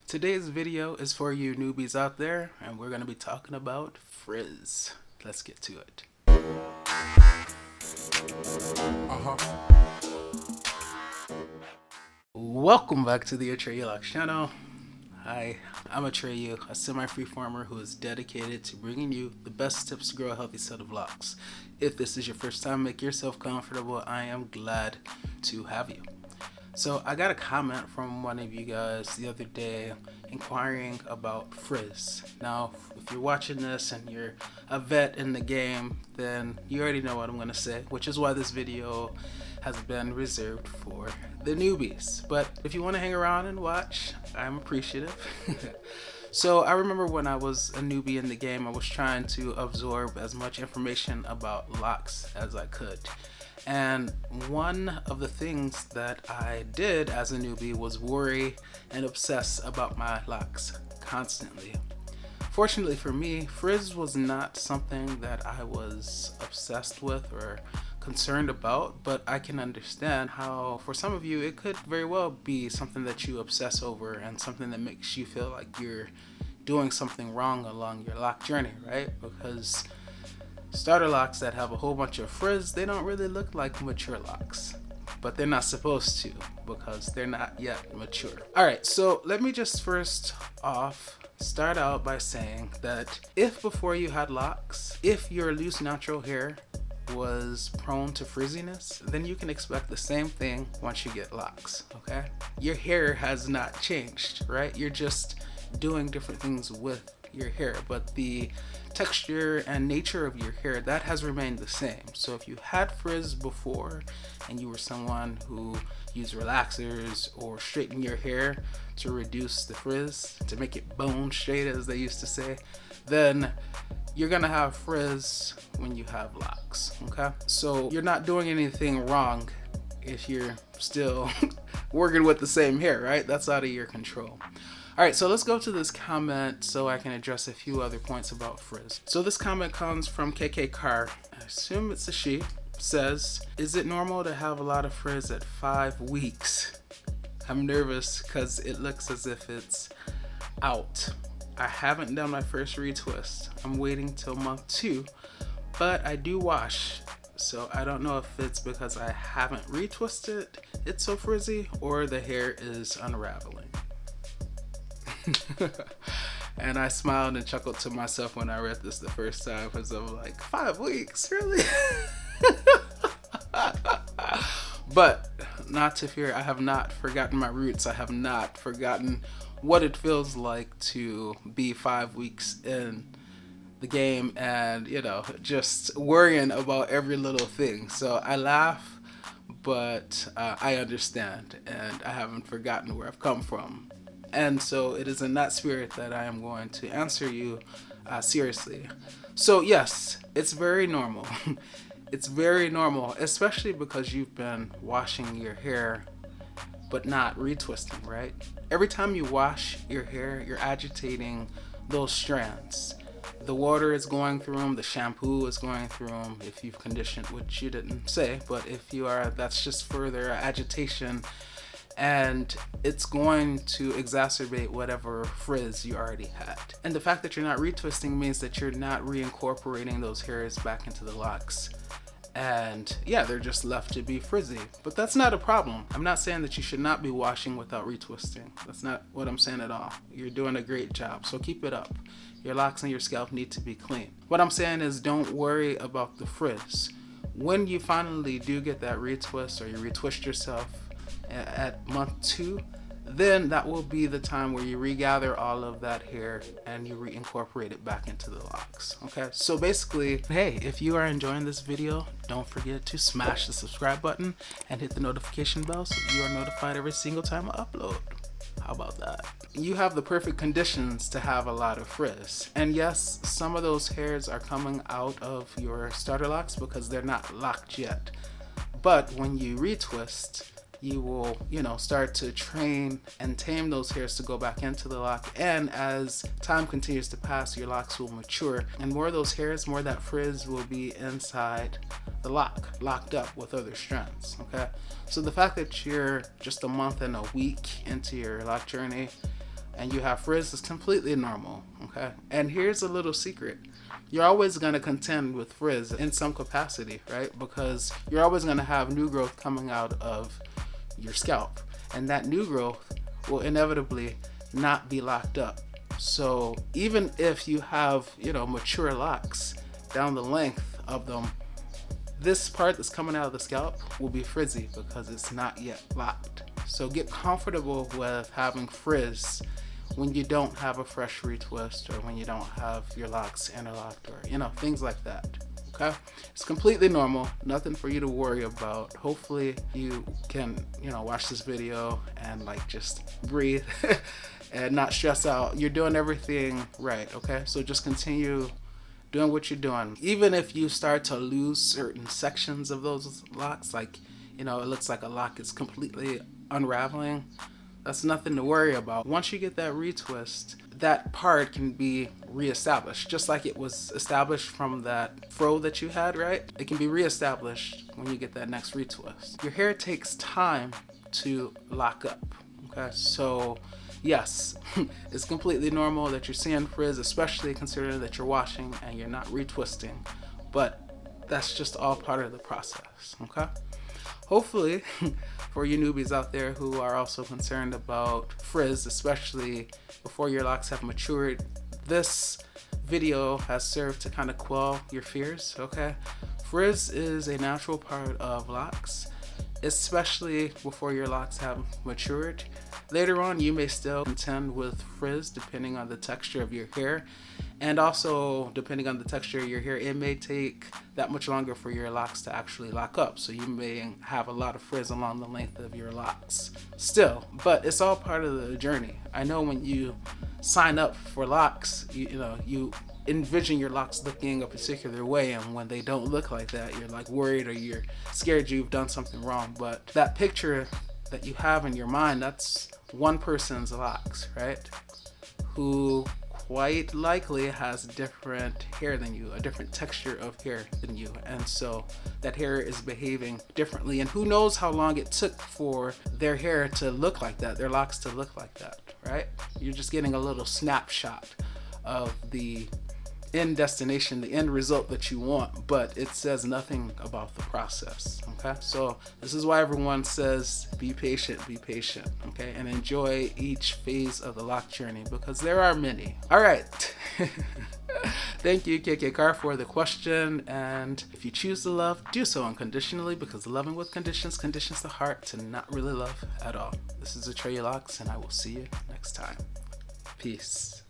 Today's video is for you newbies out there, and we're going to be talking about Frizz. Let's get to it. Welcome back to the Atreyu Locs channel. Hi, I'm Atreyu, a semi-freeformer who is dedicated to bringing you the best tips to grow a healthy set of locks. If this is your first time, make yourself comfortable. I am glad to have you. So I got a comment from one of you guys the other day inquiring about Frizz. Now, if you're watching this and you're a vet in the game, then you already know what I'm going to say, which is why this video has been reserved for the newbies. But if you want to hang around and watch, I'm appreciative. So I remember when I was a newbie in the game, I was trying to absorb as much information about locks as I could. And one of the things that I did as a newbie was worry and obsess about my locks constantly. Fortunately for me, Frizz was not something that I was obsessed with or concerned about, but I can understand how for some of you it could very well be something that you obsess over and something that makes you feel like you're doing something wrong along your lock journey, right? Because starter locks that have a whole bunch of frizz, they don't really look like mature locks, but they're not supposed to because they're not yet mature. Alright, so let me just first off start out by saying that if before you had locks, if your loose natural hair was prone to frizziness, then you can expect the same thing once you get locks, okay? Your hair has not changed, right? You're just doing different things with your hair, but the texture and nature of your hair, that has remained the same. So if you had frizz before and you were someone who used relaxers or straightened your hair to reduce the frizz, to make it bone straight as they used to say, then you're gonna have frizz when you have locks, okay? So you're not doing anything wrong if you're still working with the same hair, right? That's out of your control. All right, so let's go to this comment so I can address a few other points about Frizz. So this comment comes from KK Carr. I assume it's a she. Says, is it normal to have a lot of frizz at 5 weeks? I'm nervous because it looks as if it's out. I haven't done my first retwist. I'm waiting till month 2, but I do wash. So I don't know if it's because I haven't retwisted it's so frizzy or the hair is unraveling. And I smiled and chuckled to myself when I read this the first time because I'm like, 5 weeks, really? But not to fear, I have not forgotten my roots. I have not forgotten what it feels like to be 5 weeks in the game and, you know, just worrying about every little thing. So I laugh, but I understand and I haven't forgotten where I've come from. And so it is in that spirit that I am going to answer you seriously. So yes, it's very normal. It's very normal, especially because you've been washing your hair but not retwisting, right? Every time you wash your hair, you're agitating those strands. The water is going through them, the shampoo is going through them if you've conditioned, which you didn't say, but if you are, that's just further agitation. And it's going to exacerbate whatever frizz you already had. And the fact that you're not retwisting means that you're not reincorporating those hairs back into the locks. And yeah, they're just left to be frizzy. But that's not a problem. I'm not saying that you should not be washing without retwisting. That's not what I'm saying at all. You're doing a great job, so keep it up. Your locks and your scalp need to be clean. What I'm saying is don't worry about the frizz. When you finally do get that retwist or you retwist yourself at month 2, then that will be the time where you regather all of that hair and you reincorporate it back into the locks. Okay, so basically, hey, if you are enjoying this video, don't forget to smash the subscribe button and hit the notification bell so you are notified every single time I upload. How about that? You have the perfect conditions to have a lot of frizz. And yes, some of those hairs are coming out of your starter locks because they're not locked yet. But when you retwist, you will, you know, start to train and tame those hairs to go back into the lock. And as time continues to pass, your locks will mature. And more of those hairs, more of that frizz will be inside the lock, locked up with other strands, okay? So the fact that you're just a month and a week into your lock journey, and you have frizz, it's completely normal, okay? And here's a little secret. You're always going to contend with frizz in some capacity, right? Because you're always going to have new growth coming out of your scalp, and that new growth will inevitably not be locked up. So even if you have, you know, mature locks down the length of them, this part that's coming out of the scalp will be frizzy because it's not yet locked. So get comfortable with having frizz when you don't have a fresh retwist, or when you don't have your locks interlocked, or, you know, things like that. Okay, it's completely normal, nothing for you to worry about. Hopefully you can, you know, watch this video and like just breathe and not stress out. You're doing everything right, okay? So just continue doing what you're doing. Even if you start to lose certain sections of those locks, like, you know, it looks like a lock is completely unraveling, that's nothing to worry about. Once you get that retwist, that part can be reestablished, just like it was established from that fro that you had, right? It can be reestablished when you get that next retwist. Your hair takes time to lock up, okay? So yes, it's completely normal that you're seeing frizz, especially considering that you're washing and you're not retwisting, but that's just all part of the process, okay? Hopefully, for you newbies out there who are also concerned about frizz, especially before your locks have matured, this video has served to kind of quell your fears, okay? Frizz is a natural part of locks, especially before your locks have matured. Later on, you may still contend with frizz depending on the texture of your hair, and also depending on the texture of your hair, it may take that much longer for your locks to actually lock up, so you may have a lot of frizz along the length of your locks still, but it's all part of the journey. I know when you sign up for locks, you know, you envision your locks looking a particular way, and when they don't look like that, you're like worried or you're scared you've done something wrong. But that picture that you have in your mind, that's one person's locks, right? Who quite likely has different hair than you, a different texture of hair than you, and so that hair is behaving differently, and who knows how long it took for their hair to look like that, their locks to look like that, right? You're just getting a little snapshot of the end destination, the end result that you want, but it says nothing about the process, okay? So this is why everyone says be patient, okay? And enjoy each phase of the lock journey, because there are many. All right. Thank you, KK Car, for the question, and if you choose to love, do so unconditionally, because loving with conditions conditions the heart to not really love at all. This is Atreyu Locs, and I will see you next time. Peace.